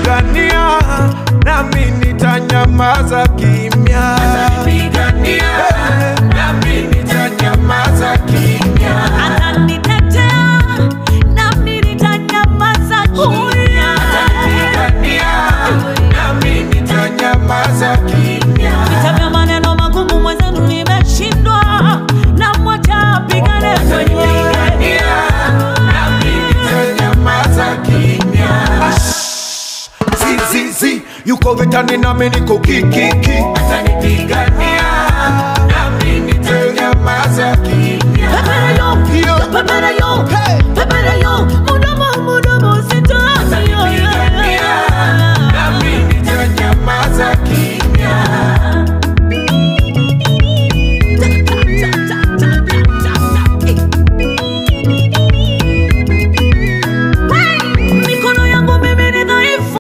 atanipigania, nami nitanyamaza kimya. Atanipigania, nami nitanyamaza kimya. Atanitetea, nami nitanyamaza kimya. Atanipigania, nami nitanyamaza kimya. Vita vya maneno magumu mwenzenu nimeshindwa, na mwacha apigane mwenyewe. Yuko vitani nami niko kikiki. Atanipigania, nami nitanyamaza kimya. Pepera yo, pepera yo, pepera yo.